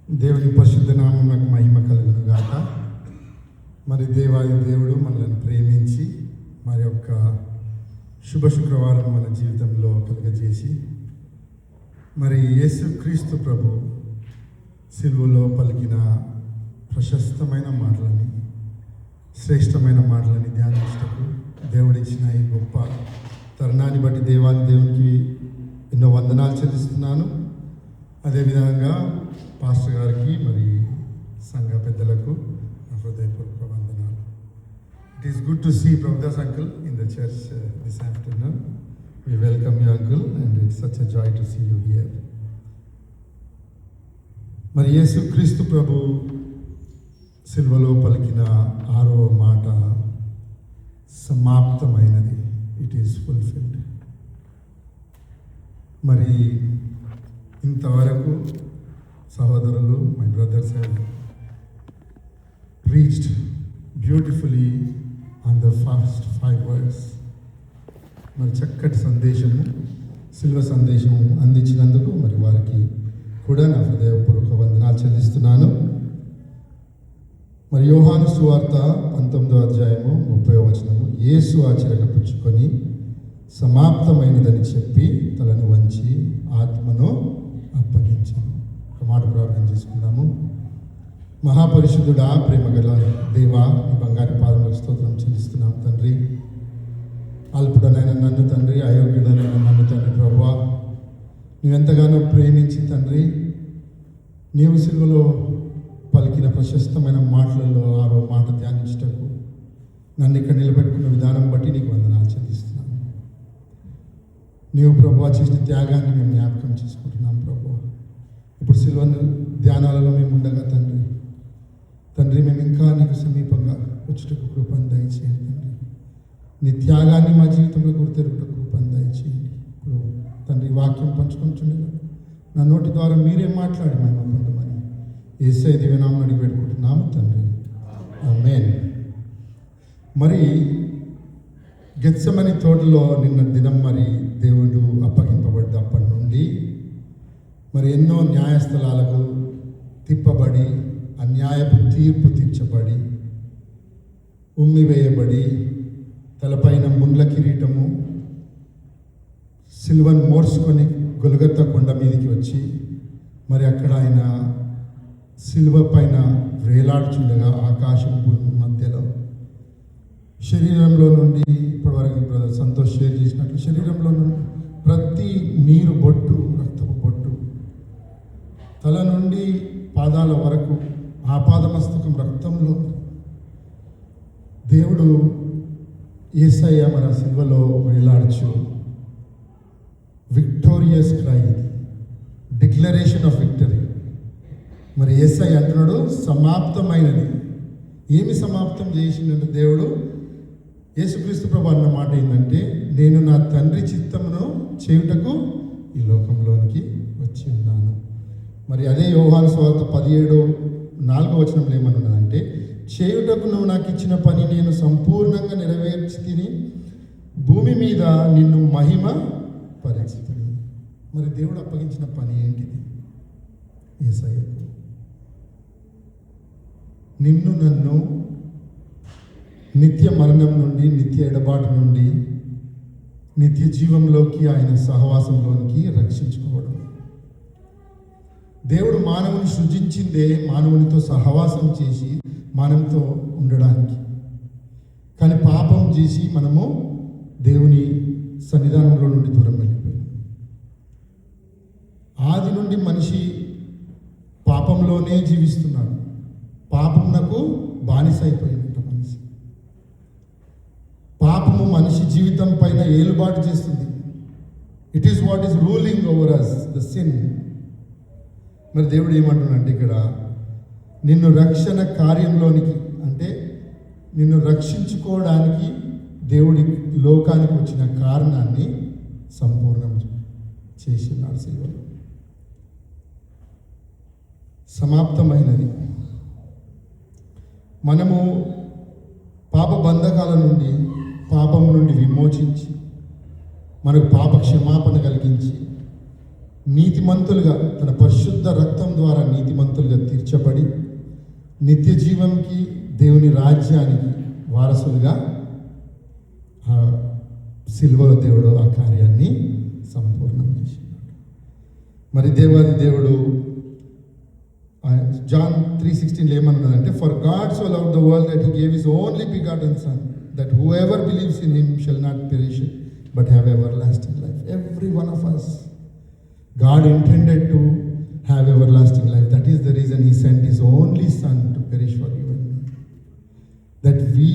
దేవుని పరిశుద్ధ నామమునకు మహిమ కలుగును గాక. మరి దేవాది దేవుడు మనల్ని ప్రేమించి మరి యొక్క శుభ శుక్రవారం మన జీవితంలో కలుగజేసి మరి యేసుక్రీస్తు ప్రభు సిలువలో పలికిన ప్రశస్తమైన మాటలని, శ్రేష్టమైన మాటలని ధ్యానించటకు దేవుడిచ్చిన ఈ గొప్ప తరుణాన్ని బట్టి దేవునికి ఎన్నో వందనాలు చెల్లిస్తున్నాను. అదేవిధంగా పాస్టర్ గారికి మరి సంఘ పెద్దలకు నా హృదయపూర్వక వందనాలు. It is good to see Prabhudas uncle in the church this afternoon. We welcome you uncle and it's such a joy to see you here. మరి యేసుక్రీస్తు ప్రభు సిల్వలో పలికిన 6వ మాట సమాప్తమైనది. It is fulfilled. మరి ఇంతవరకు సహోదరులు, my brothers have preached beautifully on the first 5 words. మరి చక్కటి సందేశము, సిల్వ సందేశము అందించినందుకు మరి వారికి కూడా నా హృదయపూర్వక వందనాలు చెల్లిస్తున్నాను. మరి యోహాను సువార్త 19వ అధ్యాయము 30వ వచనము, యేసు ఆచరణపుచ్చుకొని సమాప్తమైనదని చెప్పి తలను వంచి ఆత్మను అప్పగించాను. ఒక మాట ప్రార్థన చేసుకుందాము. మహాపరిశుద్ధుడా, ప్రేమగల దేవా, నీ బంగారు పాదములకు స్తోత్రం చెల్లిస్తున్నాం తండ్రి. అల్పుడనైన నన్ను తండ్రి, అయోగ్యుడనైన నన్ను తండ్రి ప్రభువా, నీవెంతగానో ప్రేమించి తండ్రి, నీవు సిలువలో పలికిన ప్రశస్తమైన మాటలలో 6వ మాట ధ్యానించటకు నన్ను ఇక్కడ నిలబెట్టుకున్న విధానం బట్టి నీకు వందనాలు చెల్లిస్తున్నాను. నీవు ప్రభువా చేసిన త్యాగాన్ని మేము జ్ఞాపకం చేసుకుంటున్నాం ప్రభువా. ఇప్పుడు సిలువను ధ్యానాలలో మేము ఉండగా తండ్రి మేము ఇంకా నీకు సమీపంగా వచ్చుటకు కృపను దయచేయండి తండ్రి. నీ త్యాగాన్ని మా జీవితంలో గుర్తెరుగుటకు కృపను దయచేయండి. ఇప్పుడు తండ్రి వాక్యం పంచుకుంటుండగా నా నోటి ద్వారా మీరే మాట్లాడి మేము పొందమని యేసయ్య దివ్యనామమున అడిగి పెట్టుకుంటున్నాము తండ్రి, ఆమేన్. మరి గెత్సెమని తోటలో నిన్న దినం మరి దేవుడు అప్పగింపబడ్డప్పటి నుండి మరి ఎన్నో న్యాయస్థలాలకు తిప్పబడి, అన్యాయపు తీర్పు తీర్చబడి, ఉమ్మివేయబడి, తలపైన ముండ్ల కిరీటము, సిల్వను మోర్చుకొని గొలగొతా కొండ మీదకి వచ్చి మరి అక్కడ ఆయన సిల్వ పైన వేలాడుచుండగా ఆకాశం భూమి మధ్యలో శరీరంలో నుండి ఇప్పటివరకు బ్రదర్ సంతోష్ షేర్ చేసినట్లు శరీరంలో నుండి ప్రతి నీరు బొట్టు, రక్తపు బొట్టు, తల నుండి పాదాల వరకు ఆపాదమస్తకం రక్తంలో దేవుడు యేసయ్య మన సిల్వలో వేలాడుచు victorious cry, declaration of victory. మరి యేసయ్య అంటున్నాడు సమాప్తమైనది. ఏమి సమాప్తం చేసిందంటే దేవుడు, యేసుక్రీస్తు ప్రభు అన్న మాట ఏంటంటే, నేను నా తండ్రి చిత్తమును చేయుటకు ఈ లోకంలోనికి వచ్చి ఉన్నాను. మరి అదే యోహాను సువార్త 17:4 వచనంలో ఏమన్నదంటే, చేయుటకు నువ్వు నాకు ఇచ్చిన పని నేను సంపూర్ణంగా నెరవేర్చి తిని భూమి మీద నిన్ను మహిమ పరిచితిని. మరి దేవుడు అప్పగించిన పని ఏంటిది? యేసయ్యకు నిన్ను నన్ను నిత్య మరణం నుండి, నిత్య ఎడబాటు నుండి నిత్య జీవంలోకి, ఆయన సహవాసంలోనికి రక్షించుకోవడం. దేవుడు మానవుని సృజించిందే మానవునితో సహవాసం చేసి మానవునితో ఉండడానికి. కానీ పాపం చేసి మనము దేవుని సన్నిధానంలో నుండి దూరం వెళ్ళిపోయాం. ఆది నుండి మనిషి పాపంలోనే జీవిస్తున్నాడు. పాపమునకు బానిస అయిపోయినట్టు మనిషి. పాపము మనిషి జీవితం పైన ఏలుబాటు చేస్తుంది. It is what is ruling over us, the sin. మరి దేవుడు ఏమంటున్నాడంటే ఇక్కడ, నిన్ను రక్షణ కార్యంలోనికి, అంటే నిన్ను రక్షించుకోవడానికి దేవుడి లోకానికి వచ్చిన కారణాన్ని సంపూర్ణం చేసి ఉన్నాడు సిలువలో. సమాప్తమైనది. మనము పాప బంధకాల నుండి, పాపం నుండి విమోచించి, మనకు పాప క్షమాపణ కలిగించి, నీతిమంతులుగా తన పరిశుద్ధ రక్తం ద్వారా నీతిమంతులుగా నిత్య జీవంకి, దేవుని రాజ్యానికి వారసులుగా సిల్వలో దేవుడు ఆ కార్యాన్ని సంపూర్ణం చేసినాడు. మరి దేవాది దేవుడు జాన్ 3:16 ఏమన్నదంటే, for God so loved the world that he gave his only begotten son that whoever believes in him shall not perish but have everlasting life. Every one of us, God intended to have everlasting life. That is the reason he sent his only son to perish for you and me, that we